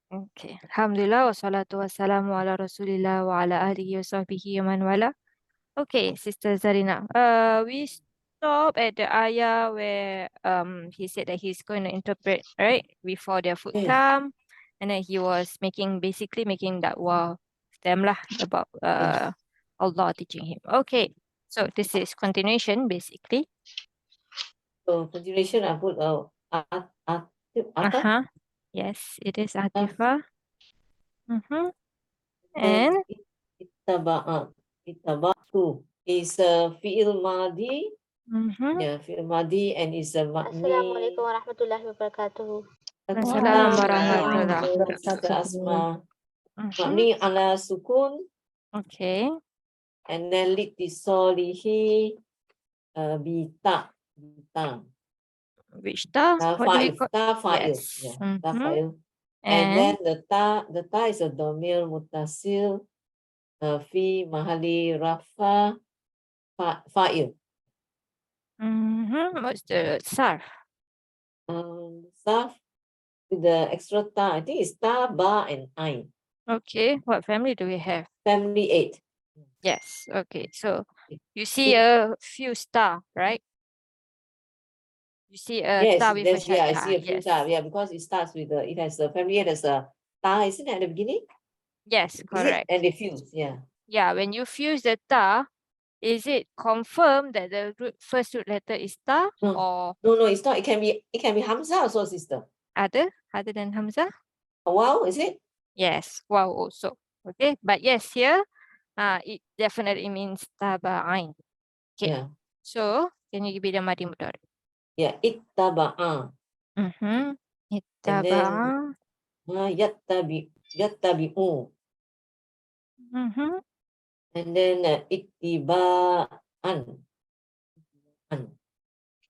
Okay. Alhamdulillah wassalatu wassalamu ala Rasulillah wa ala alihi wa sahbihi wa man wala. Okay, Sister Zarina. We stop at the ayah where he said that he's going to interpret, right? Before their food Yes. come. And then he was basically making dakwah with them lah about Allah teaching him. Okay. So this is continuation basically. So continuation, I put Uh-huh. Yes, it is Atifah. Mm-hmm. and And ittaba'tu is a fi'il madi. mm-hmm. Yeah, fi'il madi and is a Assalamualaikum mabni. warahmatullahi wabarakatuh. Assalamualaikum Waalaikumsalam warahmatullah. asma. Mm-hmm. Mabni ala sukun Okay. and then litisolihi bita. Which ta? What do we call? Fa'il. Yes. Yeah, Mm-hmm. ta fa'il. And And then the ta is a domir mutasil fi mahali rafa fa'il. mm-hmm. What's the sarf? Sarf with the extra ta, I think it's ta, ba, and ain. Okay. What family do we have? Family 8. Yes. Okay. So you see a few star, right? You see a Yes, star with a I shadda. see a few Yes. ta. Yeah, because it starts with it has a family 8 as a ta, isn't it at the beginning? Yes, Is it? correct. And they fuse, yeah. Yeah, when you fuse the ta, is it confirmed that the first root letter is ta or No, it's not. It can be Hamza also, sister. other than Hamzah? Wow, is it? Yes, wow also. Okay, but yes, here it definitely means taba'ain. Okay. Yeah. So can you give me the madi mudhari? Yeah, ittaba'a. Mm-hmm. And then Ittaba'a. yattabi'u. Mm-hmm. And then ittiba'an.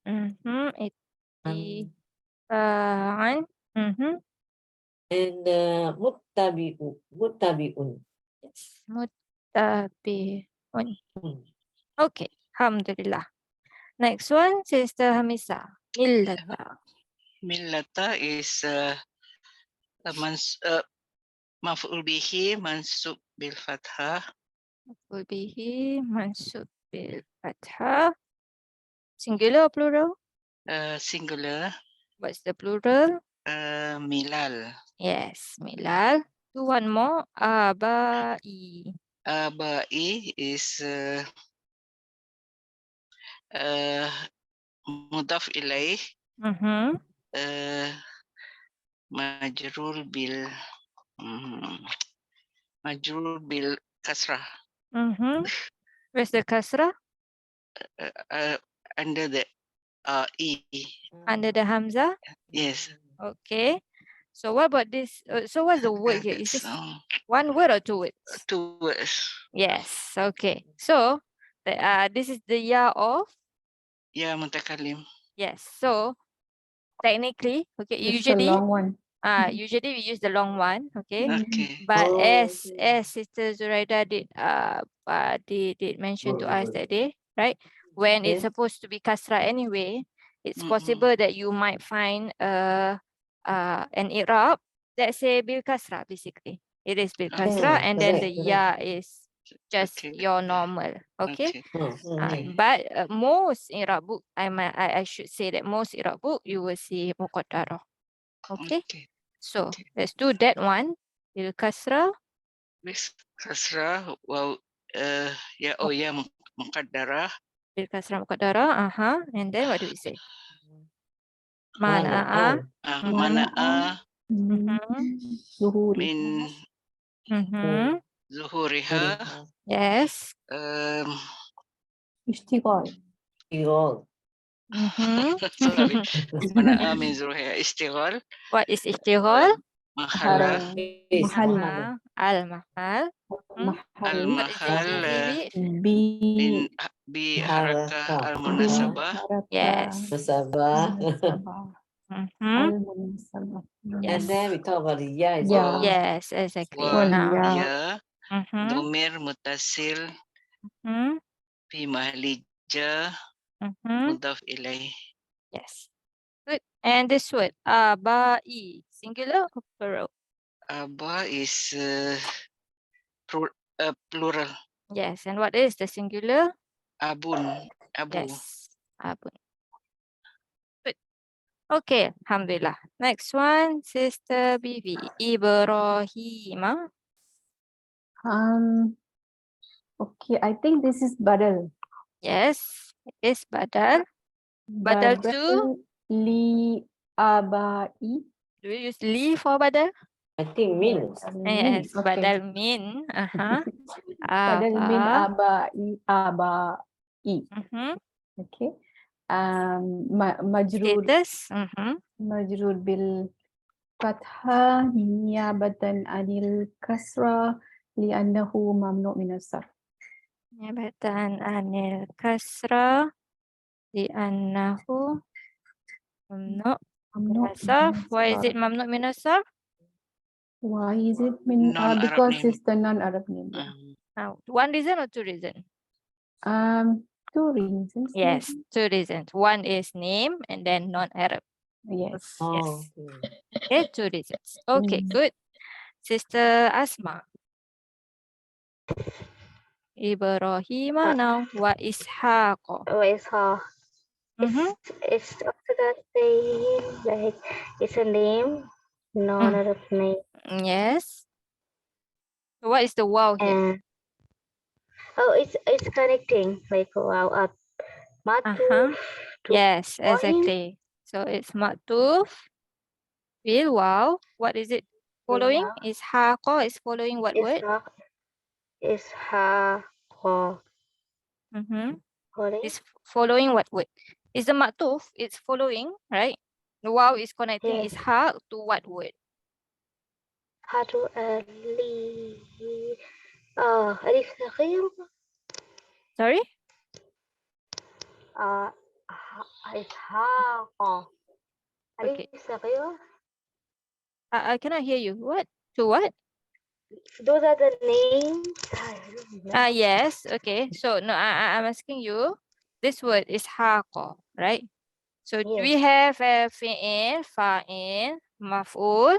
Mm-hmm. Ittiba'an. Mm-hmm. And muttabi'un. Yes. Muttabi'un. Okay. Alhamdulillah. Next one, Sister Hamisa. Millata. Millata is maf'ul bihi mansub bil fathah. Maf'ul bihi mansub bil fathah. Singular or plural? Singular. What's the plural? Milal. Yes, milal. Do one more. Abai. Abai is mudaf ilaih. Mm-hmm. Majrur bil kasrah. Mm-hmm. Where's the kasrah? Under the e. Under the hamzah? Yes. Okay. So what about this? So what's the word here? Is this one word or two words? 2 words. Yes. Okay. So this is the ya of? Ya mutakallim. Yes. So technically, okay, It's usually a long one. usually we use the long one, okay? Okay. But as Sister Zuraida did mention to us that day, right? When it's supposed to be kasra anyway, it's possible that you might find an Iraab that say bil kasra basically. It is bil kasra and then the ya is just your normal, okay? But most Iraab book, I should say that most Iraab book you will see muqaddarah. Okay. So let's do that one. Bil kasra. Bis kasrah wow ya muqaddarah. Bil kasra muqaddarah. And then what do we say? Mana'a. Mana'a Zuhuri. min zuhuriha. Yes. Ishtighal. Sorry. Mana'a min zuhuriha istighal. What is ishtighal? Mahala. Mahal. Al-mahal. Al-mahal bi harakah al-munasabah. Yes. Al-munasabah. And then we talk about the ya. Yes, exactly. Ya domir mutasil fi mahali ja mudaf ilaih. Yes. Good. And this word, abai, singular or plural? Aba is plural. Yes, and what is the singular? Abun. Abu. Yes, abun. Good. Okay, alhamdulillah. Next one, Sister Bibi, Ibrahim. Okay, I think this is badal. Yes, it is badal. Badal to, li abai. do you use li for badal? I think means. Yes, Okay. badal min. Badal min Aba. abai. Okay. Majrur Status. majrur bil fathah niyabatan anil kasra li'annahu mamnu' min as-sarf. Niyabatan anil kasra li'annahu mamnu' min as-sarf. Why is it mamnu' min as-sarf? Why is it min? Non-Arab Because name. it's the non-Arab name. Yeah. One reason or two reasons? Two reasons. Yes, maybe. two reasons. One is name and then non-Arab. Yes. Oh, Yes. Okay, two reasons. Okay, good. Sister Asma. Ibrahim now. What is Ishaq? It's also the same, like it's a name, non-Arab name. Yes. So what is the wow here? And it's connecting, like wow, matu to Yes, Ibrahim. exactly. So it's maktuf bil wow. What is it following? Wow. Ishaq is following what word? It's following. It's following what word? Is the maktuf, it's following, right? The wow is connecting Yes. ishaq to what word? Hatu ali. Alif saghir. Sorry? Ishaq. Okay. Alif saghir. I cannot hear you. What? To what? Those are the names. Yes. Okay. So no, I'm asking you. This word is haqa, right? So do we have a fi'il, fa'il, maf'ul,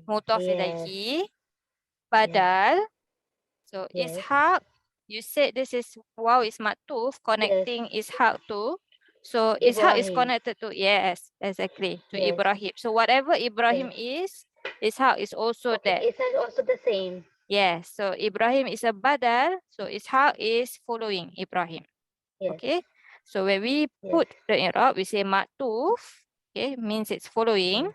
mudhaf ilayhi, badal? So ishaq, you said this is wow is maktuf connecting ishaq to. So ishaq is Ibrahim. connected to, yes, exactly, to Ibrahim. So whatever Ibrahim is, ishaq is also there. It's also the same. Yes, so Ibrahim is a badal, so ishaq is following Ibrahim. Yes. Okay, so when we put the i'rab, we say maktuf, okay, means it's following.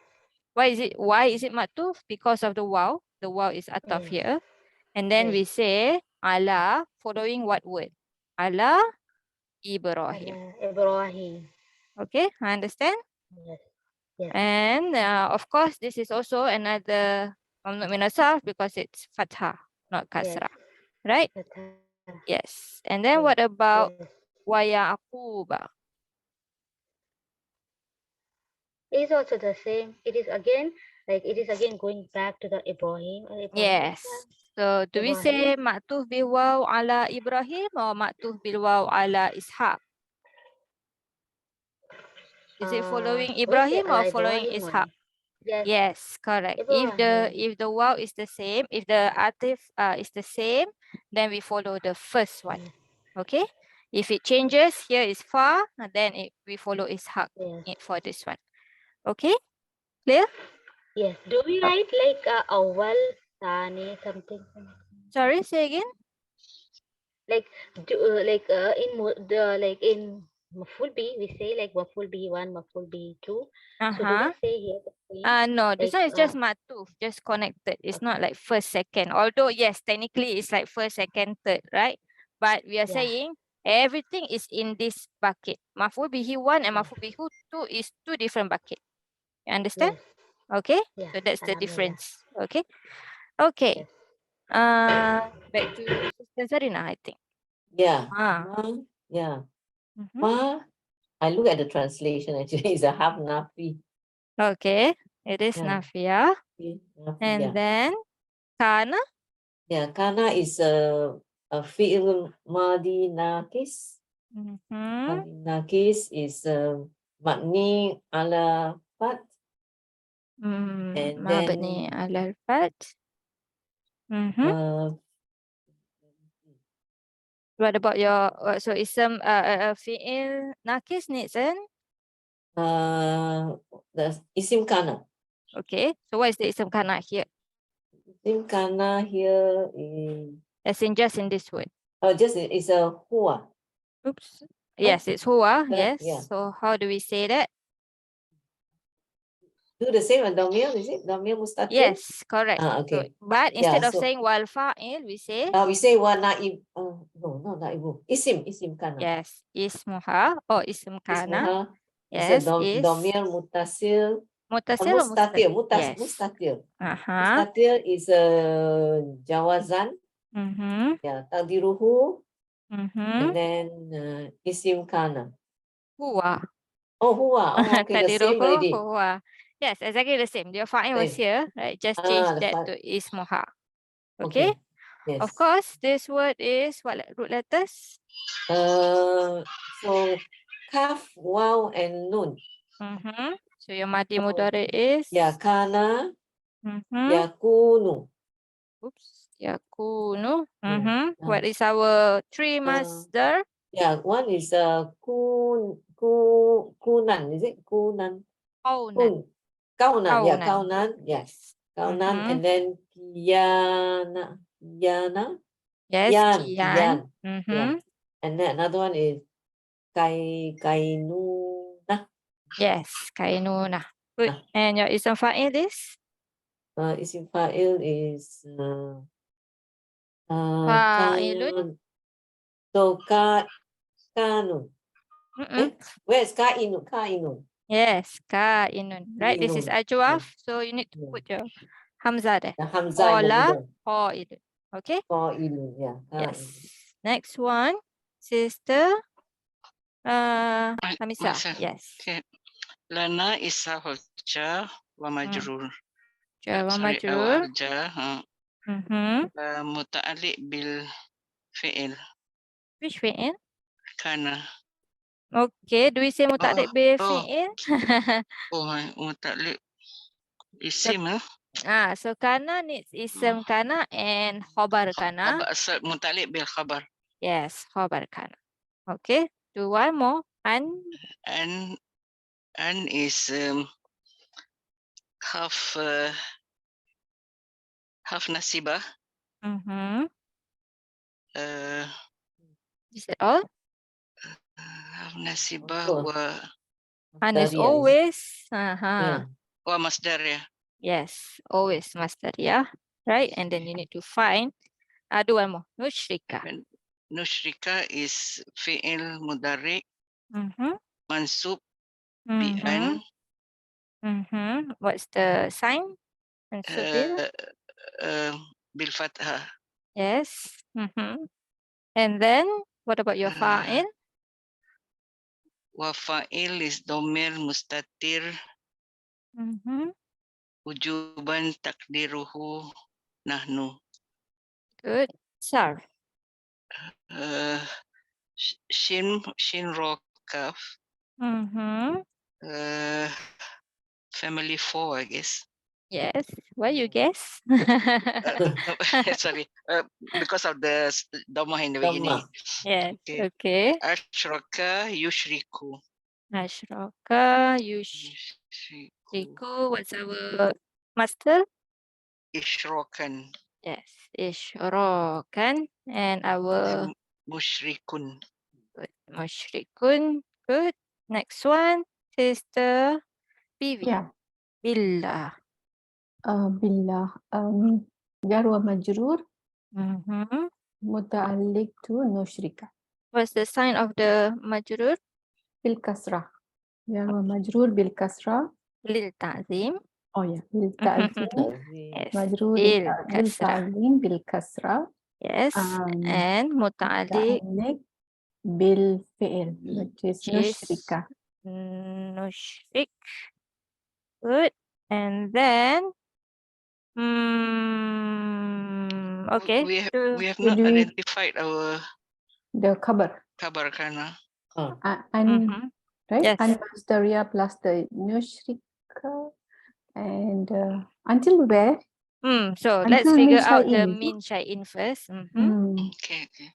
Why is it maktuf? Because of the wow. The wow is ataf here. And then we say ala, following what word? Ala Ibrahim. Ibrahim. Okay, I understand? Yes. Yes. And of course, this is also another mamnu min as-sarf because it's fathah, not kasrah, right? Yes. And then what about wa yaquba? It is also the same. It is again going back to the Ibrahim. Yes. So do we say maktuf bil waw ala Ibrahim or maktuf bil waw ala Ishaq? Is it following Ibrahim or following Ishaq? Yes, correct. Ibrahim. If the wow is the same, if the atif is the same, then we follow the first one. Okay. If it changes, here is fa, and then we follow Ishaq for this one. Okay, clear? Yes. Do we write like awal, tani, something? Sorry, say again. Like in maful B, we say like maful B1, maful B2. So do we say here the same? No, this like, one is just matuf, just connected. It's not like first, second. Although yes, technically it's like first, second, third, right? But we are saying everything is in this bucket. Maful bihi 1 and maful bihi 2 is two different bucket. You understand? Okay, so that's the difference. Okay, okay. Back to Sister Zarina, I think. Yeah. Ah. Yeah. Ma, I look at the translation actually, it's a half nafi. Okay, it is nafia. And then kana. Yeah, kana is a fi'il madi nakis. Madi nakis is mabni ala Fat. And مبني then على الفتح. What about your so ism fi'il nakis needs an the isim kana. okay. So what is the ism kana here? Isim kana here is As in just in this word. just it's a huwa. Oops. Yes, it's huwa. Yes. Yeah. So how do we say that? Do the same as damir, is it? Damir mustatir? Yes, correct. Okay. So, but instead of so saying wal fa'il, we say we say wa naib. No, not naibu. Isim kana. yes, ismuha or ism kana. Ismuha Yes, is is damir muttasil. muttasil or Mustatir. Yes. Mustatir. Aha. Mustatir is a jawazan. Yeah, taqdiruhu. And then isim kana. Huwa. Oh, huwa. Oh, okay, the same Taqdiruhu already. huwa. Yes, exactly the same. Your fa'il was Same. here, right? Just change the that fa- to ismuha. Okay. Yes. Of course, this word is what root letters? So kaf, waw, and nun. So your madi So, mudhari is Yeah, kana, Mhm. yakunu. Oops. Yakunu. What uh, is our three masdar? Yeah, one is kunan, is it? Kunan. Qawnan. Kaunan, yeah, Qawnan. kaunan, yes. Kaunan, and then kiyana. Yes, Yan. kiyan. Yeah. And then another one is kainuna. Yes, kainuna. Good. And your ism fa'il is? Isim fa'il is Fa'ilun. So kanun. Where's kainun? Kainun. Yes, kainun. Right, this is Kainun. ajwaf. So you need to put your hamzah there. The hamzah in the Qala middle. qailun. Okay. Qailun, yeah. Yes. Next one, sister. Hamisa. Myself. Yes. Okay. Lana is jar wa majrur. Jar wa Sorry, majrur. awal jar. Muta'alliq bil fi'il. Which fi'il? Kana. Okay, do we say muta'alliq bil fi'il? Muta'alliq isim. So kana needs ism kana and khabar kana. Muta'alliq bil khabar. Yes, khabar kana. Okay, do one more. And is half nasibah. Is that all? Half nasibah And is always wa masdar, ya. Yes, always masdar, yeah. Right, and then you need to find do one more. Nushrika. Nushrika is fi'il mudari mansub bi What's the sign? Mansub bil fathah. Yes. And then what about your fa'il? Wa fa'il is domir mustatir wujuban takdiruhu nahnu. Good. Sarf. Shin ro kaf. Family 4, I guess. Yes. Why you guess? Sorry, because of the Dhamma in the beginning. Yes. Okay. Ashraka yushriku. Ashraka yushriku. What's our master? Ishrokan. Yes. Ishrokan. And our mushrikun. good. Mushrikun. Good. Next one. Sister Bibi. Yeah. Billah. Billah. Jar wa majrur. Muta'alliq to nushrika. What's the sign of the majrur? Bil kasrah. Jar wa majrur bil kasrah. Lil ta'zim. Oh yeah, bil ta'zim. Yes. Majrur Bil bil kasrah. ta'zim bil kasrah. Yes. And muta'alliq Muta'alliq bil fi'il, which is nushrika. Nushrik. Good. And then okay. We have not identified our the khabar kana. right? Yes. And masteria plus the nushrik Nushika. And until where? So let's Until figure min out the shay'in, is it? min shay'in first. Okay, okay.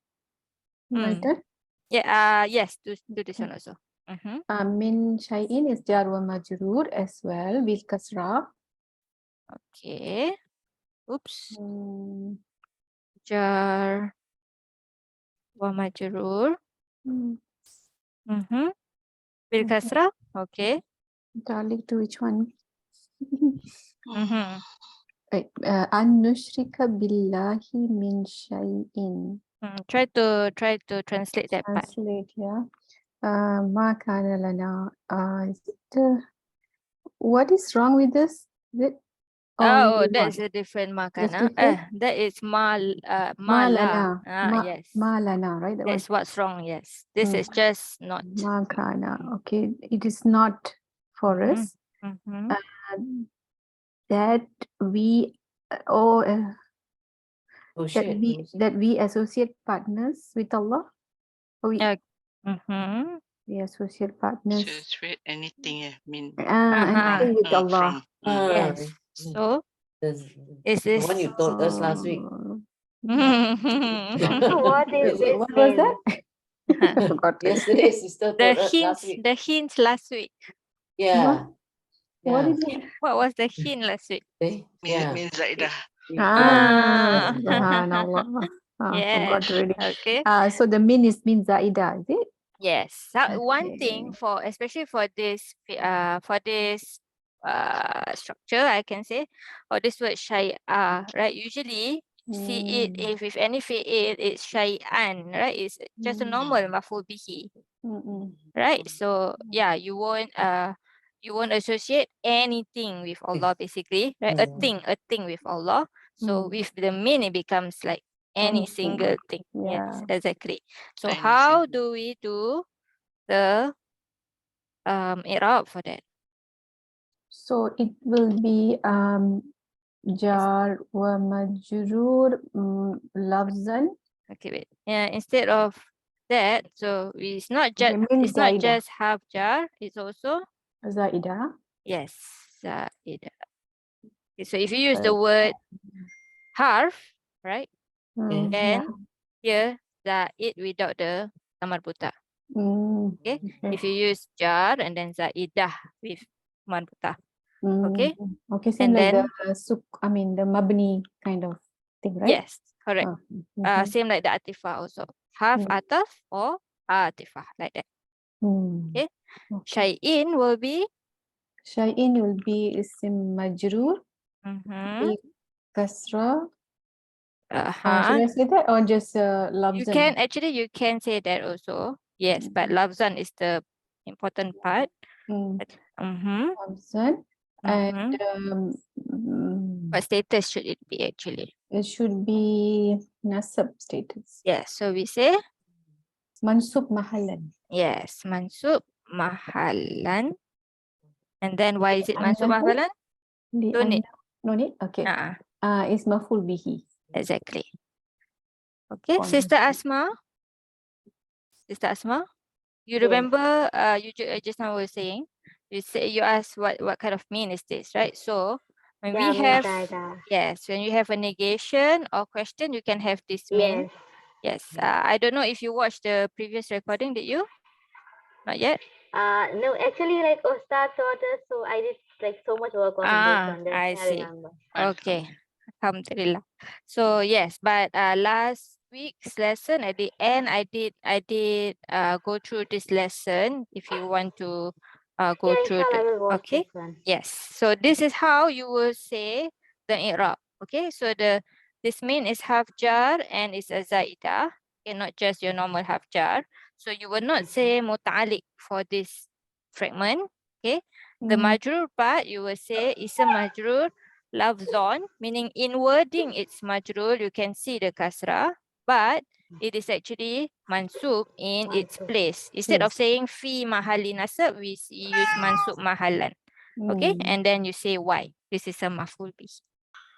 My turn. Yeah, yes, do this one also. Min shay'in is jar wa majroor as well, bil kasra. Okay. Oops. Mm, Jar wa majrur. mm, Bil okay. kasrah. Okay. Darling, to which one? Mm-hmm. Right. An nushrika billahi min shay'in. Try to translate that part. Translate, yeah. Ma kana lana. Is it, what is wrong with this? Is it? Oh, Maybe that's not. a different That's makana. different. That is mala. Malana. Yes. Malana, right? That That's what's wrong. Yes. This Mm. is just not. one. Makana. Okay. It is not for us. That we that we associate partners with Allah. We associate partners. So it's with anything, mean Anything with Allah. Yes. So is the this one you told us last week. What is this What was mean? that? I forgot. Yesterday, sister the told us last week. hint last week? Yeah. What Yeah. is it? What was the hint last week? Yeah. means Zaidah. Subhanallah. Yes. Forgot already. Okay. So the min is min zaida, is it? Yes. So one thing Okay. especially for this structure, I can say, or this word syai'ah, right? Usually see it if with any fi'il, it's syai'an, right? It's just a normal maf'ul bihi, right? So yeah, you won't associate anything with Allah basically, right? A thing with Allah. So with the min, it becomes like any Anything. single thing. Yes, Yeah. exactly. So Anything. how do we do the i'rab for that? So it will be jar wa majrur lafzan. Okay, wait. Yeah, instead of that, so it's not just min zaida. half jar, it's also Zaida. yes, zaida. Okay, so if you use the word harf, right? Then here zaid without the marbuta. Okay. If you use jar and then zaidah with marbuta. Okay. Okay, same And like then the mabni kind of thing, right? yes, correct. Oh, Same like the atifah also. Half ataf or atifah, like that. Okay. Shay'in will be Shay'in will be isim majrur bi kasra. Should I say that or just lafzan? you can say that also. Yes, but lafzan is the important part. Lafzan. And what status should it be actually? it should be nasab status. Yes, so we say Mansub mahalan. yes, mansub mahalan. And then why is it mansub mahalan? Don't need. No need? Okay. It's maful bihi. Exactly. Okay, Sister Asma. You remember you just now were saying, you asked what kind of mean is this, right? So when we have when you have a negation or question, you can have this mean. Yes. I don't know if you watched the previous recording, did you? Not yet? No, actually, like Ustad taught us, so I did like so much work on this one. That's I I see. remember. Okay. Alhamdulillah. So yes, but last week's lesson at the end, I did go through this lesson. If you want to go through inshallah, I will watch okay. this one. Yes. So this is how you will say the i'rab. Okay. So this mean is half jar and it's a zaidah. Okay, not just your normal half jar. So you will not say muta'alliq for this fragment. Okay. The majrur part you will say is a majrur lafzon, meaning in wording it's majrur, you can see the kasrah, but it is actually mansub in its place. Instead of saying fi mahali nasab, we use mansub mahalan. Okay, and then you say why. This is a maf'ul bih.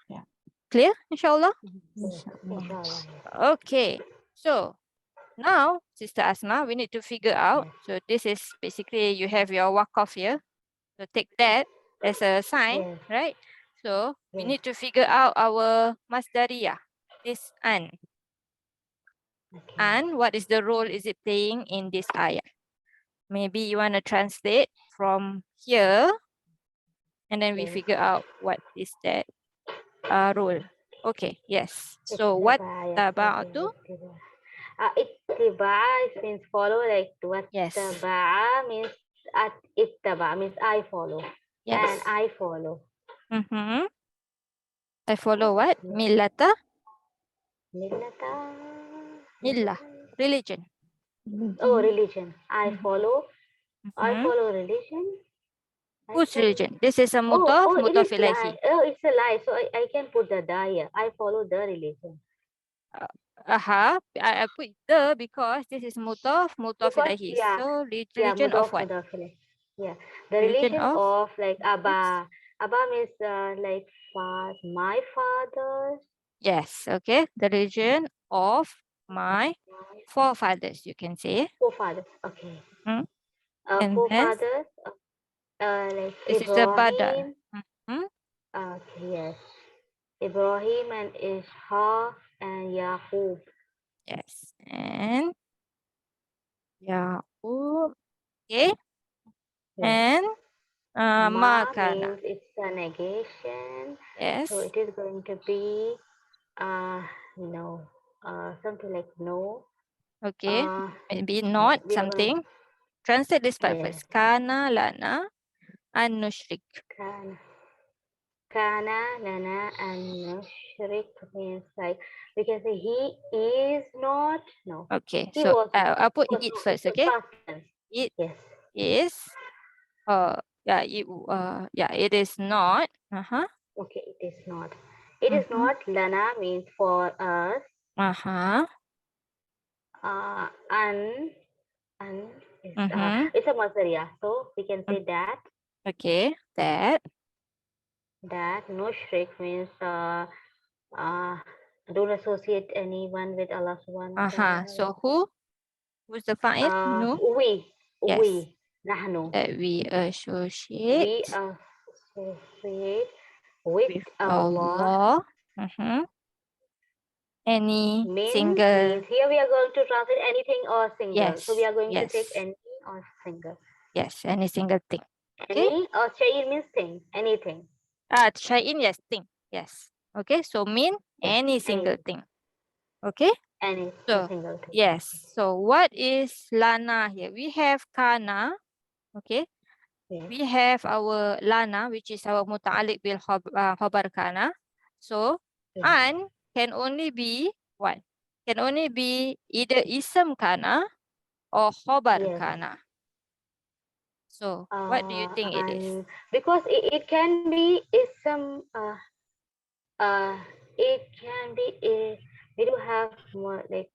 Yeah. Clear, inshallah? Inshallah. Okay, so now, Sister Asma, we need to figure out. So this is basically you have your waqaf here. So take that as a sign, Yes. right? So we Yes. need to figure out our masdariyah, this an. Okay. And what is the role is it playing in this ayah? Maybe you want to translate from here, and then we Yes. figure out what is that role. Okay, yes. So what taba'tu? Ittiba means follow, like what Yes. taba'a means at ittaba means I follow. And Yes. I follow. Mm-hmm. I follow what? Millata? Millata. Millah. Religion. Oh, religion. I Mhm. follow. I Mhm. follow religion. I Whose follow- religion? This is a Oh, mutaf, oh, it mutaf is lie. ilahi. Oh, it's a lie. So I can put the daya. I follow the religion. I put the because this is mutaf, mutaf Because, ilahi. yeah, So yeah, religion of mudaf, what? mudaf ilaih. Yeah, the Religion religion of of like Abba. Abba means like my father. yes, okay. The religion of my forefathers, you can say. Forefathers. Okay. Hmm? And then Forefathers. Like this is the badal. Ibrahim. Okay, yes. Ibrahim and Ishaq and Yaqub. Yes. And Yaqub. Okay. Yes. And Ma makana. means it's a negation. Yes. So it is going to be no. Something like no. Okay. Maybe Yeah, not we are going something. Translate this part yes. first. Kana lana an nushrik. Kana lana and nushrik means like we can say he is not no. Okay. He So was I'll put was it not. first. It's a Okay. past tense. It Yes. is it is not. Okay, it is not. It is Mhm. not. Lana means for us. An is Mhm. it's a masdar, so we can say that Okay. That. no shirk means don't associate anyone with Allah subhanahu wa ta'ala. So who's the fa'il? No. We Yes. nahnu That we we associate associate with with Allah. Allah. Any single. Means here we are going to translate anything or single. Yes. So we are going to Yes. take any or single. Yes. Any single thing. Okay. Any or shay'in means thing, anything. Shay'in, yes, thing. Yes. Okay. So mean Yes, any single thing. Okay. any So single thing. yes. So what is lana here? We have kana. Okay. Yes. We have our lana, which is our muta'alliq bil khabar kana. So Yes. an can only be what? Can only be either ism kana or khabar Yes. kana. So what do you think it is? Because it can be ism. It can be we do have more like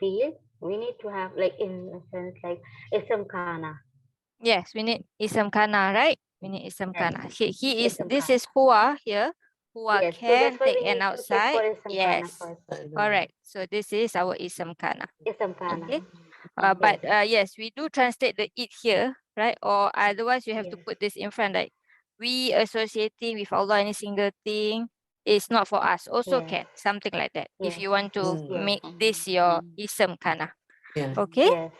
field. We need to have like in a sense like ism kana. Yes, we need ism kana, right? We need ism Yes. kana. He is. Ism This kana. is huwa here. Huwa Yes. So that's can why take we an need to check outside. for ism kana Yes, first. correct. So this is our ism kana. Ism kana. Okay. But yes, we do translate the it here, right? Or otherwise, you have to Yes. put this in front, like we associating with Allah any single thing is not for us. Also Yes. can something like that. If Yes. you want to Yes. make this your ism kana. Yeah. Okay. Yes.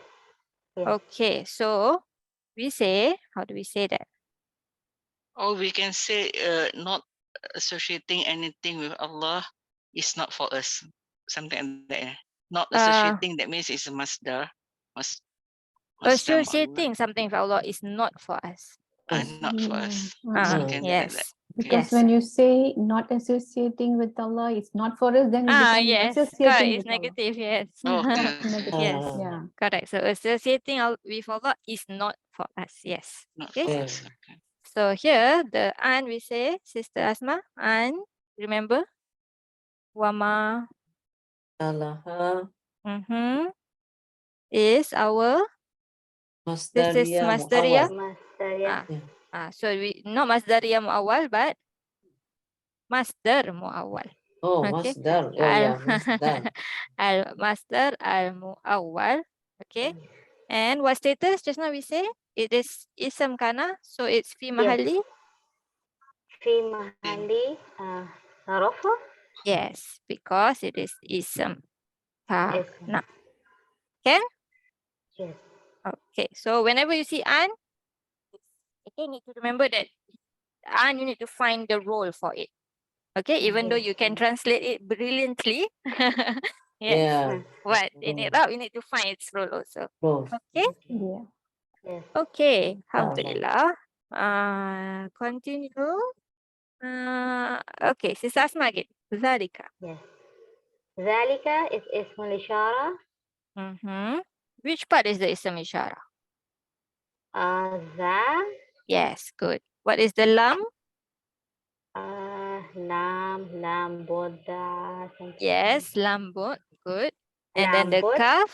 Yes. Okay. So we say, how do we say that? Or we can say not associating anything with Allah is not for us. Something like that. Not associating, that means it's a masdar. Associating something with Allah is not for us. Not for us. Yeah. So can like that. Yes. Because Yes. when you say not associating with Allah, it's not for us, then it becomes Yes. Correct. associating It's with Allah. negative. Yes. Okay. Negative. Yes. Yeah. Correct. So associating with Allah is not for us. Yes. Not Okay. for us. Okay. So here the an we say, Sister Asma, an, remember? Wama Alaha is our, this is masdariyah masdariyah. muawwal. Masdar. So we not masdariyah muawwal, but masdar muawwal. Oh, Okay. masdar. Oh, yeah, masdar. Al masdar al muawwal. Okay. And what status just now we say? It is ism kana, so it's fi mahalli في محل رفع Yes, because it is ism. اسم. Nah. Can? Yes. Okay, so whenever you see an, you need to remember that an, you need to find the role for it. Okay, even though you can translate it brilliantly. Yes, Yeah. but in Iraq, you need to find its role also. Close. Okay, Yeah. Yes. okay, Alright. alhamdulillah. Continue. Okay, Sister Asma again. Zalika. Yes. ذلك is اسم الإشارة. Which part is the ism ishara? ذا Yes, good. What is the lam? لام بودا. Yes, lambut. Good. And then the Lambut. kaf?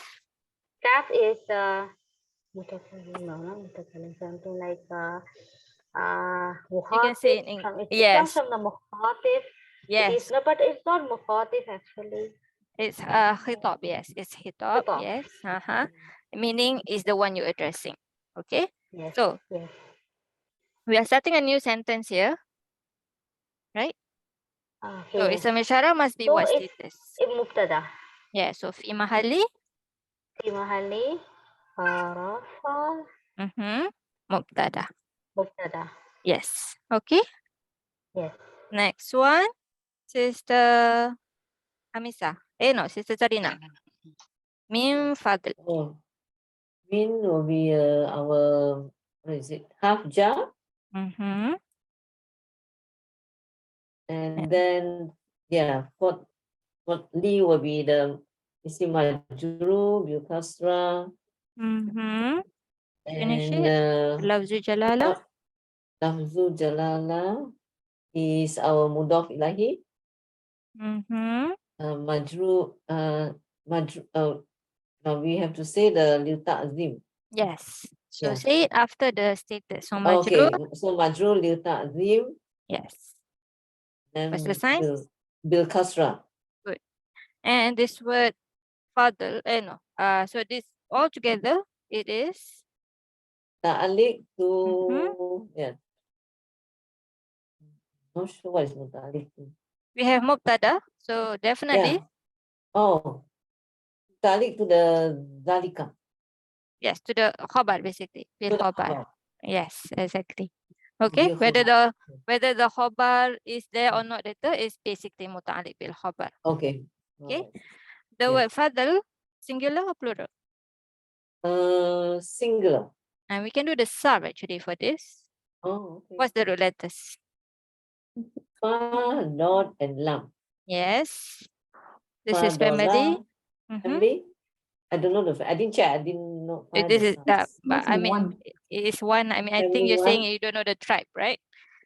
Kaf is متكلم, something like You can say مخاطب. in English. It comes Yes, from the مخاطب. It is yes. no, but it's not مخاطب actually. It's khitab. Yes, it's khitab. خطاب. Yes. Meaning is the one you're addressing. Okay. Yes. So Yes. we are starting a new sentence here. So Okay. ism ishara must be So what it's status? مبتدا. Yeah. So fi mahalli. في محل رفع Mubtada. مبتدا. Yes. Okay. Yes. Next one, Sister Hamisa. No, Sister Zarina. Min fadl. Oh, min will be our, what is it? Half jar. Mm-hmm. And then, yeah, what li will be the isim majrur bil kasra. Mm-hmm. Finish And it. Lafzu jalala. lafzu jalala is our mudaf ilahi. Mm-hmm. Majrur, now we have to say the lil ta'zim. Yes. So Yeah. say it after the status. So Okay, majrur. so majrur lil ta'zim. Yes. And What's the sign? bil kasra. And this word fadl. No. So this all together it is. Ta'alik to, yeah. Not sure what is muta'alik to. We have mubtada. So definitely. Yeah. Oh, ta'alik to the zalika. Yes, to the khabar basically. Bil To the khabar. khabar. Yes, exactly. Okay, Bil whether khabar. the khabar is there or not later is basically muta'alliq bil khabar. Okay. Okay. Alright. The Yeah. word fadl, singular or plural? Singular. And we can do the sarf actually for this. Oh, okay. What's the root letters? Fa, dot, and lam. Yes. This Fa, is dot, family. la, family. I don't know I didn't check. I didn't know. This is but Must I be mean one. it is one. I mean I think Family you're saying one. you don't know the tribe, right?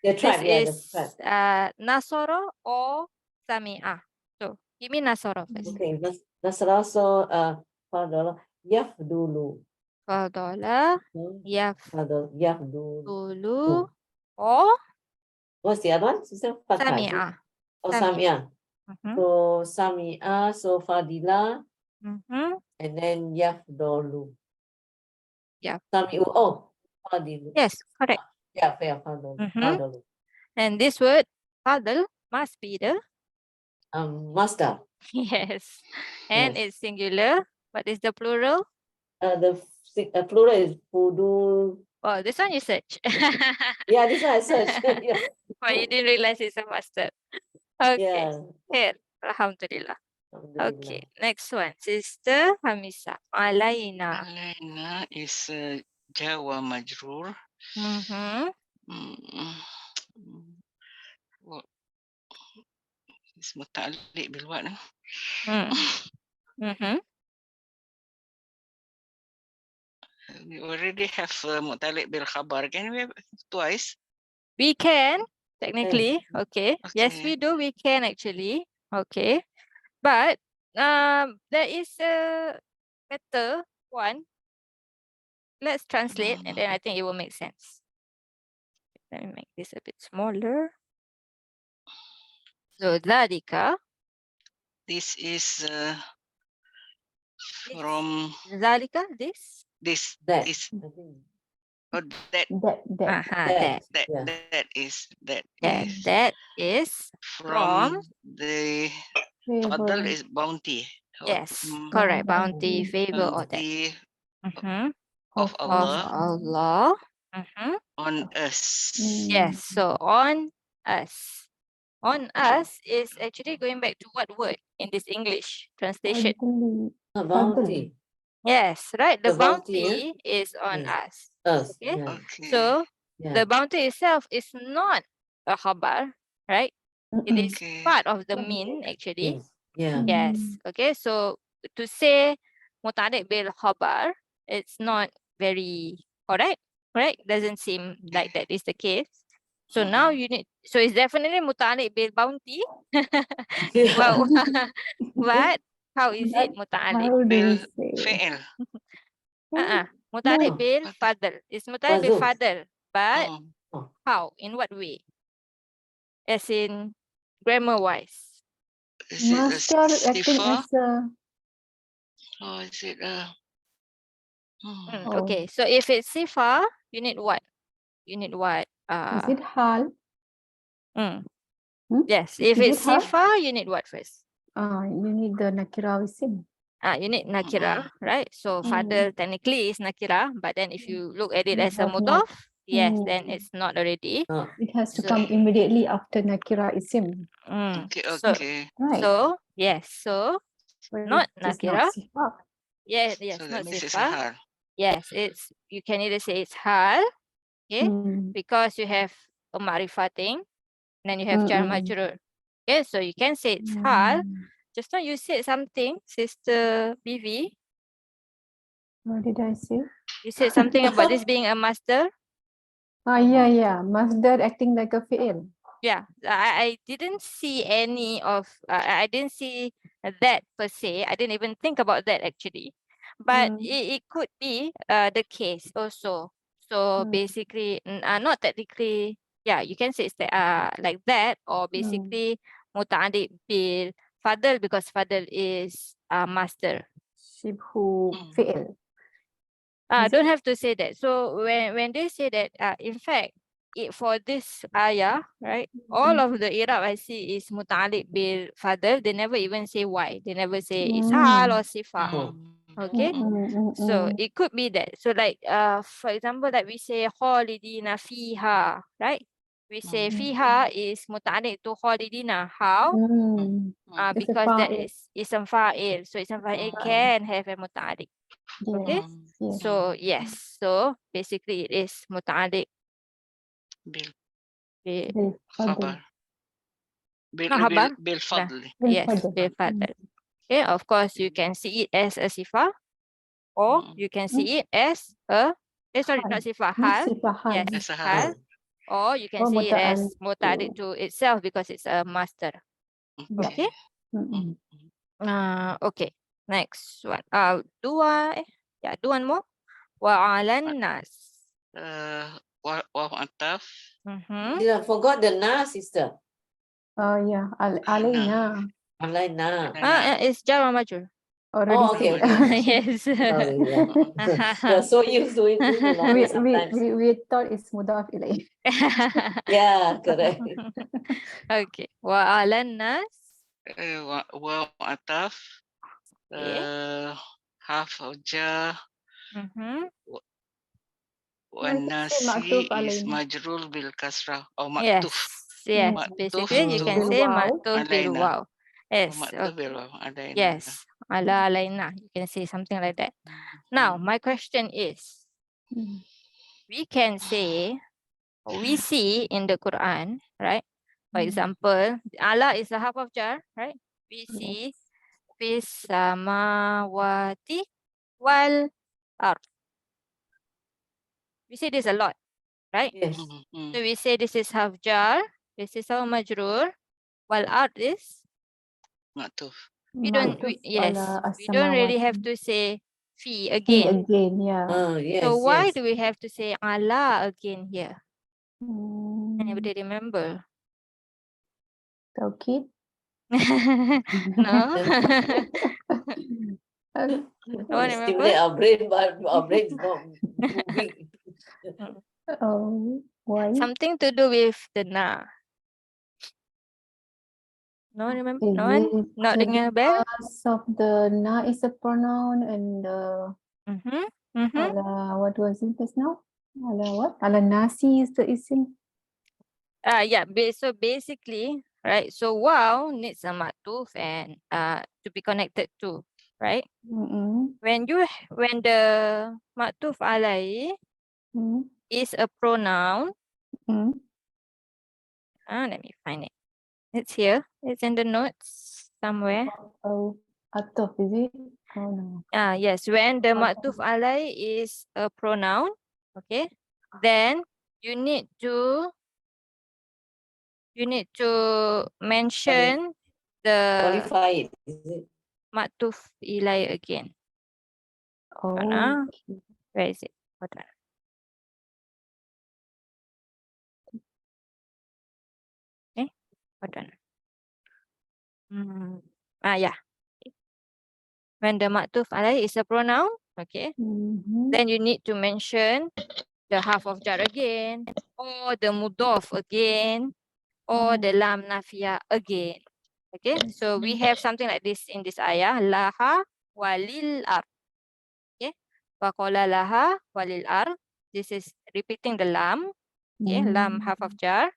The This tribe, yeah, the is tribe. Nasara or Sami'ah. So give me Nasara first. Okay, Nasra, so fa, dot, la, yafdulu. Fadala, Fadal, yafdulu. Yafdulu, or What's the other one? Sister Fathah, is it? Sami'ah. Oh, Sami'ah. Samia. So Samia, so Fadila, and then Yafdolu. Yeah. Samiu, oh, Fadilu. Yes, correct. Yeah, fair, Fadolu. Fadolu. And this word, Fadl, must be the Master. yes. And Yes. it's singular. What is the plural? The plural is Fudul. Oh, this one you search. Yeah, this one I searched. Yeah. But you didn't realize it's a master. Okay. Yeah. Here. Alhamdulillah. Alhamdulillah. Okay. Next one. Sister Hamisa. Alayna. Alaina is Jawa Majrur. Mm-hmm. What is muta'alliq bil what? Mm-hmm. We already have muta'alliq bil khabar. Can we have twice? We can, technically. Okay. Yes, we Okay. do. We can actually. Okay. But there is a better one. Let's translate and then I think it will make sense. Let me make this a bit smaller. So, Zalika. This is from Zalika, this? this That. this Oh, that That. That. Yeah. Yeah, that is from the fadl Favor. is bounty. yes, Mm, correct. Bounty, Bounty favor, all that. bounty Of of Allah. Allah Allah. on us. Yes, so on us. On us is actually going back to what word in this English translation? Fadli. Bounty. Yes, right. The The bounty, bounty is on Yeah. us. Us. Okay. Yeah. Okay. So Yeah. the bounty itself is not a khabar, right? It is Okay. part of the mean actually. Yeah. Yes. Okay. So to say muta'alliq bil khabar, it's not very correct, right? Doesn't seem like that is the case. So now you need. So it's definitely muta'alliq bil bounty. Yeah. Wow. But how is it muta'alliq? How do Bil we say? fi'il. Muta'alliq No. bil What? fadl. It's muta'alliq bil Fadl. fadl. But Oh, how? In what way? As in grammar wise. is it a Master acting sifa as a. or is it a Oh. Okay. So if it's sifa, you need what? You need what? Is it hal? Mm. Hmm? Yes. If Is it's it hal? sifa, you need what first? You need the nakira isim. You need nakira, right? So Mm. fadl technically is nakira, but then if you look at it You as a have not. mudaf, yes, Mm. then it's not already. Oh. It has to So- come immediately after nakira isim. okay, So, okay. Right. so yes, so But not it is nakira. not sifa. Yes, So not that means it's a sifa. hal. Yes, it's you can either say it's hal, okay, because you have a ma'rifah thing, then you have jar majrur. Okay, so you can say it's hal. Just now you said something, Sister BV. What did I say? You said something about this being a master. Yeah. Masdar acting like a fi'il. Yeah, I didn't see any of, I didn't see that per se. I didn't even think about that actually. But it could be the case also. So basically, not technically, yeah, you can say it's like that, or basically muta'adid bil fadl because fadl is master. Shibhu fi'il. Don't have to say that. So when they say that, in fact, for this ayah, right, all of the Irab I see is muta'alliq bil fadl. They never even say why. They never say it's hal or sifa. Okay. So it could be that. So like for example, like we say khalidina fiha, right? We say fiha is muta'alliq to khalidina. How? It's a Because that fa'il. is ism fa'il. So ism fa'il can have a muta'alliq. Okay. Yes. So yes. So basically it is muta'alliq Bil bil Bil fadl. khabar. bil fadli. Yes, fadl. bil fadl. Okay, of course you can see it as a sifa, or you can see it as a sorry, Hal. not sifa, Not hal. sifa, hal. Yes, As a hal. hal. Or you can Or see it as muta'alliq muta'alliq to itself because it's a master. Okay. Okay. Next one. Do one more. Wa 'alan nas. Wow ataf. Yeah, forgot the na, sister. Yeah. Alayna. Alaina. It's jar wa majrur. Already Oh, okay, said. okay. Yes. Sorry, yeah. We're so used to it in language sometimes. we thought it's mudaf ilayh. Yeah, correct. Okay. Wa 'alan nas. Wow ataf. Okay. Half of jar. Say Nasi ma'tuf is alayna. majrul bil kasrah or Yes. maktuf. Yes. Maktuf Basically, you can Bil say waw. maktuf bil alaina. waw. Yes. Maktuf Okay. bil alaina. Yes. Ala alaina. You can say something like that. Now, my question is, we can say, we see in the Quran, right? For example, Allah is a half of jar, right? We see fis samawati wal ard. We see this a lot, right? Yes. So we say this is half jar, this is our majrur, while art is Maktuf. we don't really have to say fi again. Yeah. Yes, So why yes. do we have to say Allah again here? Anybody Mm, remember? Taukid. No. No one remember? Stimulate our brain, but our brain is not moving. Oh, why? Something to do with the na. No, remember? Is No one? it Not ringing a bell? because of the na is a pronoun and Mm-hmm. Mm-hmm. ala, what was it just now? Ala what? Ala nasi is the isim. Yeah, so basically, right? So wow needs a matuf and to be connected to, right? Mm-mm. When the matuf alai Mm. is a pronoun, Mm. let me find it. It's here. It's in the notes somewhere. Oh, atof, is it? Oh no. Yes, when the Okay. matuf alai is a pronoun, okay, then you need to mention the Qualify it, is it? matuf ilai again. Oh, okay. Where is it? Hold on. Okay, hold on. Yeah. When the matuf alai is a pronoun, okay, Mhm. then you need to mention the half of jar again, or the mudaf again, or the lam nafiyah again. Okay, so we have something like this in this ayah, laha walil ar. Okay, waqala laha walil ar. This is repeating the lam. Okay, lam half of jar.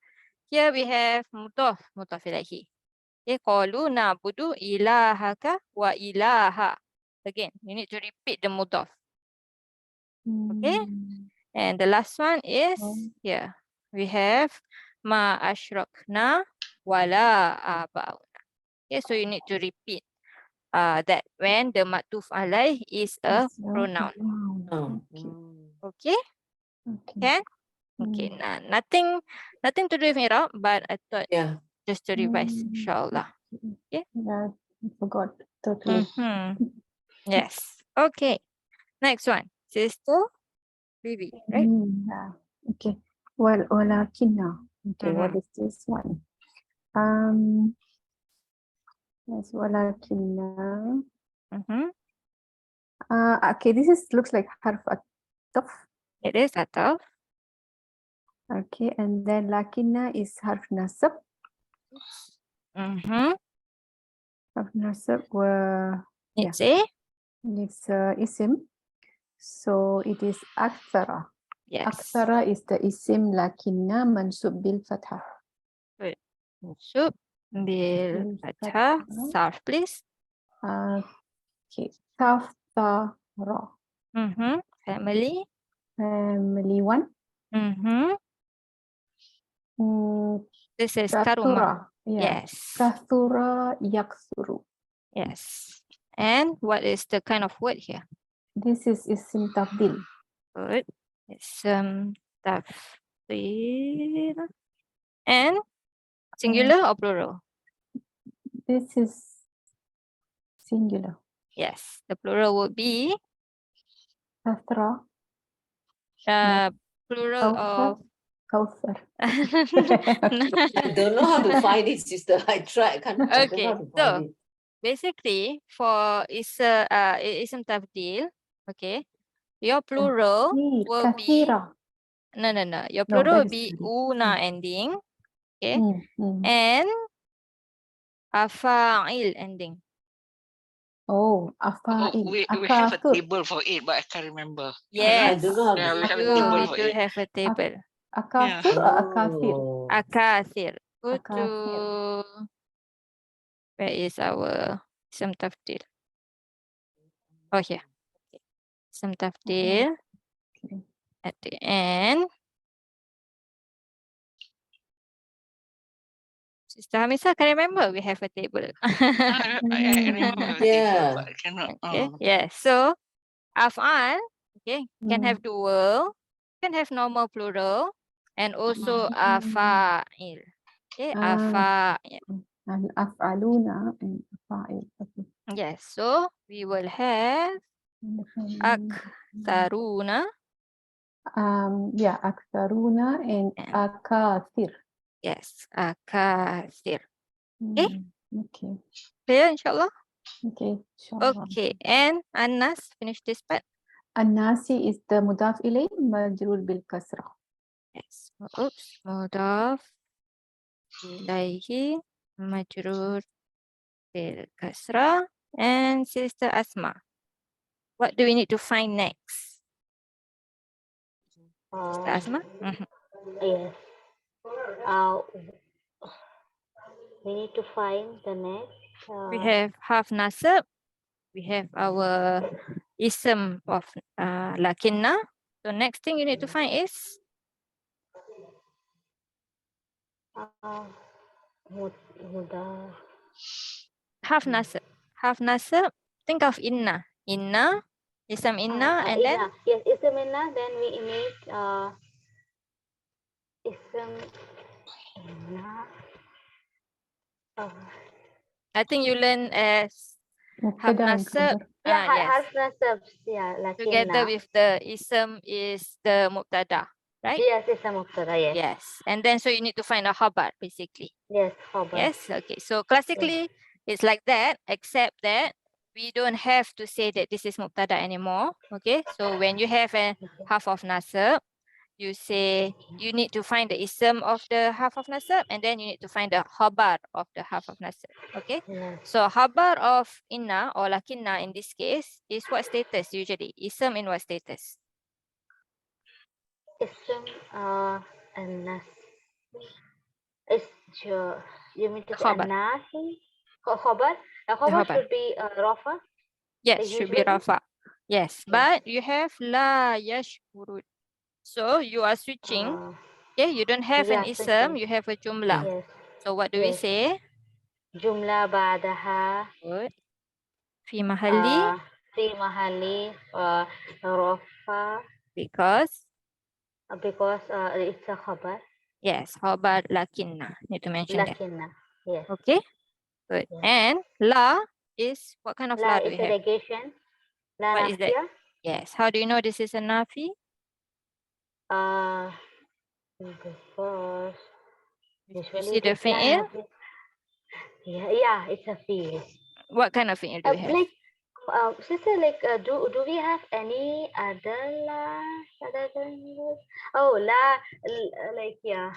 Here we have mudaf ilaihi. Okay, qalu na'budu ilahaka wa ilaha. Again, you need to repeat the mudaf. Okay, and the last one is here. We have ma ashrakna wala abauna. Okay, so you need to repeat that when the matuf alai is a pronoun. Oh. Okay, Okay. can? Okay, nothing to do with Iraab, but I thought Yeah. just to revise, inshallah. Okay. Yeah, I forgot totally. Yes. Okay. Next one. Sister Vivi, right? Yeah. Okay. Well, walakinna. Okay, what is this one? Yes, walakinna. Okay, looks like harf ataf. It is ataf. Okay, and then lakinna is harf nasab. Harf nasab It's a? it's isim. So it is akthara. Yes. Akthara is the isim lakinna mansub bil fathah. Good. Mansub bil fathah. Sarf, please. Okay. Kaftara. Family. Family one. This is karuma. Yeah. Yes. Kathura yaksuru. Yes. And what is the kind of word here? This is isim tafdil. Good. It's tafdil. And singular or plural? This is singular. Yes. The plural would be Kathra. plural of Kauthar. I don't know how to find it, sister. I tried. I don't know Okay, how to so find it. basically for ism tafdil, okay, your plural will be Kathira. no. Your No, plural that will be is una ending, okay, Mm. and afa'il ending. Oh, Oh, afa'il. we have a Akathur. table for it, but I can't remember. I Yes, don't know how Yeah, to we have a we table do. for We do it. have a table. Akathur or akathir? Oh. Akathir. Go to Akathir. where is our ism tafdil? Oh, here. Okay. Ism tafdil Okay. at the end. Sister Hamisa, can remember we have a table. I remember we have a table, Yeah. but I cannot. Okay, yeah. So af'al, okay, can have dual, can have normal plural, and also afa'il. Okay, afa'il. Al-af'aluna and afa'il. Okay. Yes, so we will have aktharuna. Yeah, aktharuna and And akathir. yes, akathir. Okay, Okay. clear inshallah? Okay. Inshallah. Okay, and Anas, finish this part. An-nasi is the mudaf ilayh majrur bil kasrah. Yes. Oops. Mudaf ilaihi majrur bil kasrah. And Sister Asma, what do we need to find next? Sister Asma? Yes. Uh, we need to find the next. We have half nasab. We have our ism of lakinna. So next thing you need to find is Mudah. half nasab. Half nasab. Think of inna. Inna, ism inna, and then Inna. Yes, ism inna. Then we need ism inna. I think you learn as half Mubtada and nasab. khabar. Yeah, Yes. harf nasab. Yeah, Together lakinna. with the ism is the mubtada, right? Yes, ism mubtada. Yes. Yes. And then so you need to find a khabar basically. Yes, khabar. Yes. Okay. So classically it's like that, except that we don't have to say that this is mubtada anymore. Okay. So when you have a half of nasab, you say you need to find the ism of the half of nasab, and then you need to find the khabar of the half of nasab. Okay. Yes. So khabar of inna or lakinna in this case is what status usually? Ism in what status? Ism anas. Is you mean to say Khabar. anasi? Khabar? Khabar khabar. should be rafa. Yes, should be usually? rafa. Yes, but you have la yashkurun. So you are switching. Okay, you don't have an yeah, ism, switching. you have a jumlah. Yes. So what do we Yes. say? Jumlah ba'daha Good. Fi mahalli, fi mahali rafa because because it's a khabar. yes, khabar lakinna. Need to mention that. Lakinna. Yes. Okay, good. Yes. And la is what kind of la La do is we a have? negation. La What is that? nafia. Yes. How do you know this is a nafi? Because You usually see the it is la fi'il? nafia. Yeah, it's a field. What kind of fi'il do we have? Like, sister, like, do we have any other la other than this? Oh, like, yeah.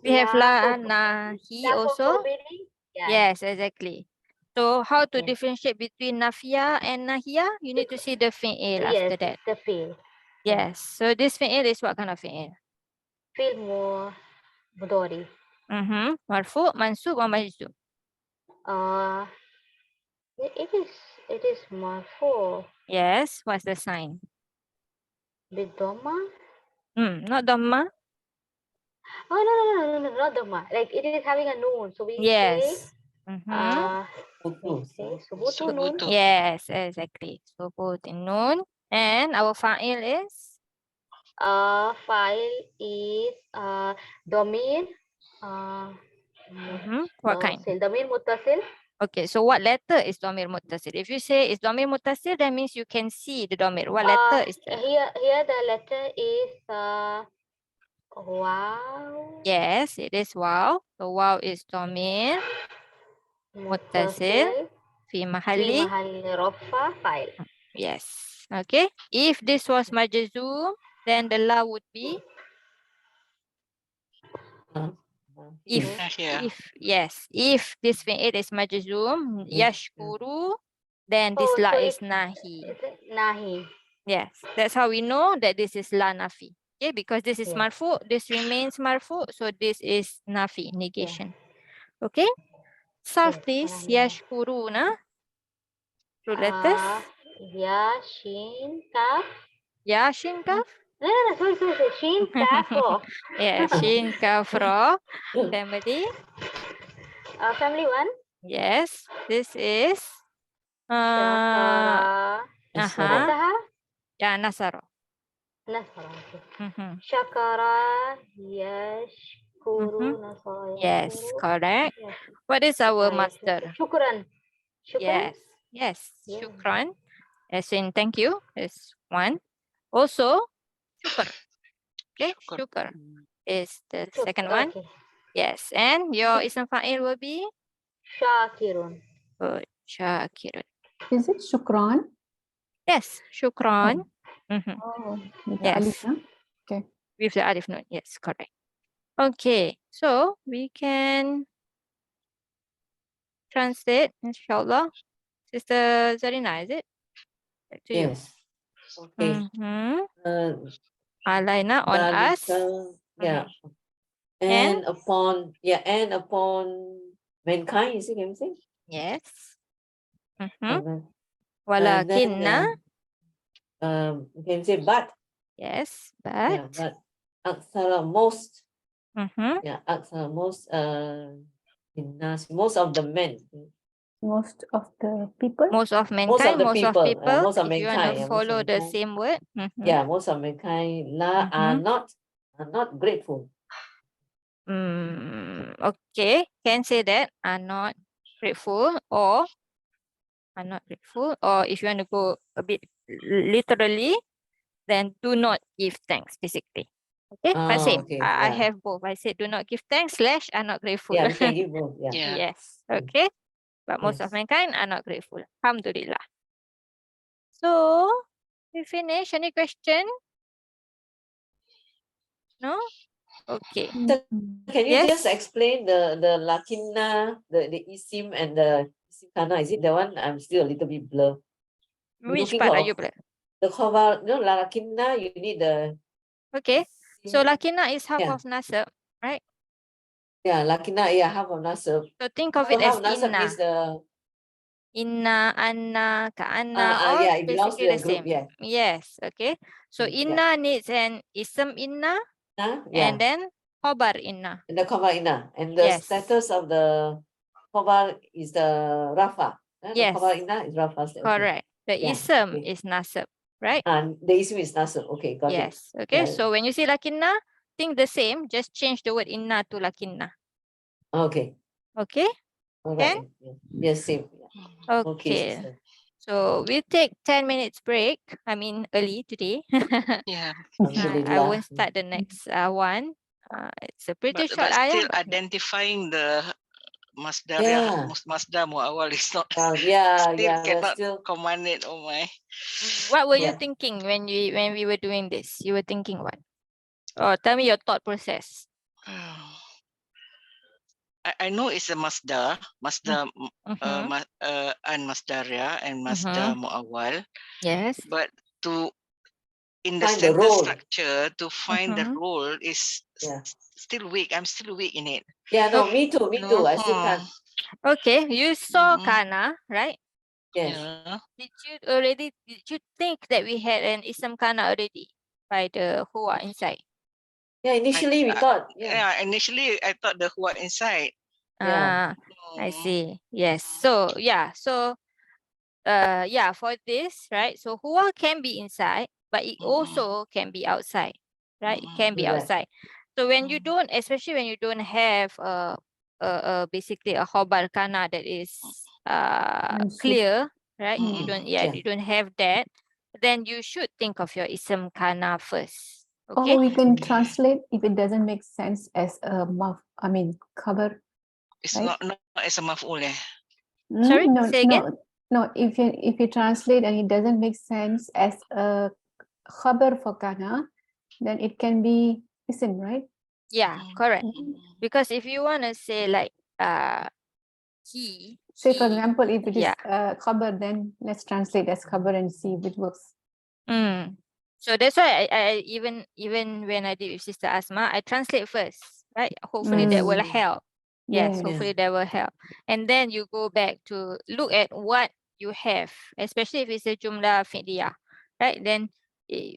We have la for nahi la for also. forbidding. Yeah. Yes, exactly. So how to Yes. differentiate between nafiya and nahiya? You need to see the fi'il Yes, after that. the field. Yes. So this fi'il is what kind of fi'il? Feel more mudori. Marfu, mansub, or majzum? It is marfu Yes. What's the sign? bidoma. Not dhamma. Oh no, not doma. Like it is having a noon, so we Yes. say subutu noon. Subutu. Yes, exactly. So both in noon. And our fa'il is? File is domir. What kind? Domir muttasil. Okay, so what letter is domir muttasil? If you say it's domir muttasil, that means you can see the domir. What letter is the? Here the letter is wow. Yes, it is waw. So waw is domir muttasil fi mahalli. Rafa file. Yes. Okay. If this was majzum, then the la would be if Yeah. if this fi'il is majzum yashkuru, then this Oh, la so is it's nahi. nahi. Yes, that's how we know that this is la nafi. Okay, because this is Yes. marfu, this remains marfu, so this is nafi, negation. Okay, Sarf Yes, please, alhamdulillah. yashkuruna. Two letters. Ya, shin, kaf. Ya, shin, kaf. No, sorry. Shin, kaf, ro. Yeah, shin, kaf, ra. Family. Family one. Yes, this is Shakara. Nasaha. yeah, Nasara. Nasara. Okay. Mhm. Shakara, yashkuru, nasara, Yes, yashkuru. correct. Yes. What is our Yes. master? Shukran. Yes, yes, Yeah. shukran. As in thank you is one. Also, shukr. Okay, shukr is the second one. Okay. Yes, and your ism fa'il will be Shakirun. good. Shakirun. Is it shukran? Yes, shukran. Oh, with the alif, Yes, huh? Okay. with the alif note. Yes, correct. Okay, so we can translate, inshallah. Sister Zarina, is it? Back to you. Yes. Okay. Alaina on us. Yeah. And? And upon mankind, is it, can you say? Yes. Then, Walakinna. you can say but. Yes, Yeah, but. but aksara most. Mhm. Yeah, aksara most most of the men. Most of the people. Most of Most of mankind, the most of people, people. most of If you want mankind, to yeah, most of follow the mankind. same word. Yeah, most of mankind are not grateful. Okay, can say that are not grateful, or are not grateful, or if you want to go a bit literally, then do not give thanks, basically. Okay, but same. Okay, I yeah. have both. I said do not give thanks / are not grateful. Yeah, we can give both. Yeah. Yeah. Yes. Okay. But most of Yes. mankind are not grateful. Alhamdulillah. So we finish. Any question? No? Okay. Can you just Yes. explain the lakinna, the isim and the isim kana? Is it the one? I'm still a little bit blur. Which Looking part are for you blur? the khabar, lakinna, you need the Okay. So lakina is half Yeah. of nasab, right? Yeah, lakinna, yeah, half of nasab. So think of So it as half of nasab inna. is the Inna, anna, ka'anna, all yeah, it belongs basically to the a group, same. yeah. Yes. Okay. So Yeah. inna needs an ism inna Yeah. and then khabar inna. And the khabar inna. And the Yes. status of the khabar is the rafa. The Yes. khabar inna is rafa. Okay. Correct. The Yeah, ism okay. is nasab, right? And the isim is nasab. Okay, got it. Yes. Okay. Yeah. So when you say lakinna, think the same. Just change the word inna to lakinna. Okay. Okay. All Can? right. Yes, same. Yeah. Okay, Okay. sister. So we'll take 10 minutes break. I mean early today. Yeah. I won't Alhamdulillah. start the next one. It's a pretty But short ayah. still But identifying the masdar, Yeah. masdar muawal is not Yeah, still we're cannot still command it. Oh my. what were you Yeah. thinking when we were doing this? You were thinking what? Or tell me your thought process. I know it's a masdar, Mhm. and masdaria and masdar muawal, Yes. but to in the Find the sentence role. structure to find the Mhm. role is Yeah. still weak. I'm still weak in it. Yeah, no, me too. I still can't. Okay, you saw Mhm. kana, right? Yes. Yeah. Did you think that we had an ism kana already by the huwa inside? Yeah, initially we thought, Yeah, initially I thought the huwa inside. Yeah. I see. Yes. So yeah, for this, right? So huwa can be inside, but it also can be outside, right? It can be Correct. outside. So when you don't, especially when you don't have basically a khobar kana that is Mansub. clear, right? You Mm-mm. don't Yeah. you don't have that, then you should think of your ism kana first. Or Okay. we can translate if it doesn't make sense as a cover. It's Right? not as a maf'ul. Sorry, No, say again. no. If you translate and it doesn't make sense as a khabar for kana, then it can be isim, right? Yeah, correct. Because if you want to say like he, Say for example, if it is yeah. khabar, then let's translate as khabar and see if it works. So that's why I even when I did with Sister Asma, I translate first, right? Hopefully that will help. Yes, Yeah. hopefully that will help. And then you go back to look at what you have, especially if it's a jumlah fi'liyah, right? Then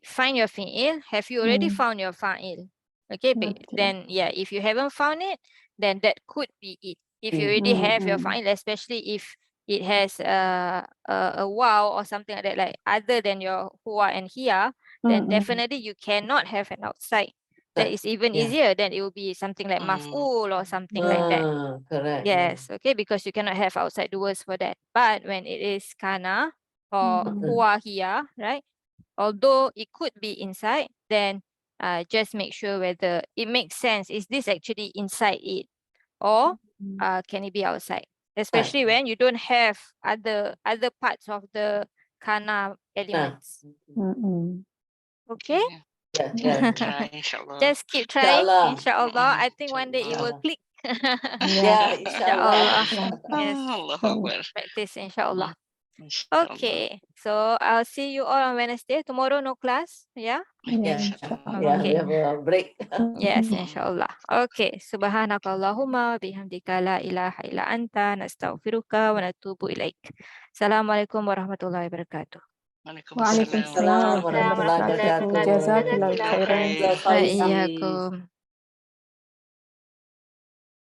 find your fi'il. Have you already found your fa'il? Okay, then yeah, if you haven't found it, then that could be it. If you already have your fa'il, especially if it has a wow or something like that, like other than your huwa and hiya, then definitely you cannot have an outside. That is even easier. Then it will be something like maf'ul or something like that. Correct. Yes, okay, because you cannot have outside the words for that. But when it is kana or huwa hiya, right? Although it could be inside, then just make sure whether it makes sense. Is this actually inside it, or can it be outside? Especially when you don't have other parts of the kana elements. Okay. Yeah, yeah. Try, inshallah. Just keep trying. Inshallah. Inshallah. Mm-mm, I think one day it will inshallah. click. Yeah, inshallah. Inshallah. Yes. Allahu Akbar. Practice, inshallah. Inshallah. Okay. So I'll see you all on Wednesday. Tomorrow no class. Yeah. Yeah, Yeah, Inshallah. yeah, we Okay. have a break. Yes, Mm. inshallah. Okay. Subhanakallahumma bihamdika la ilaha illa anta nastaghfiruka wa natubu ilaik. Assalamualaikum warahmatullahi wabarakatuh. Waalaikumsalam Waalaikumsalam Warahmatullahi warahmatullahi wabarakatuh. wabarakatuh. Jazakallah Jazakallah khairan. khair. Jazakallah khairan. Wa'iyyakum.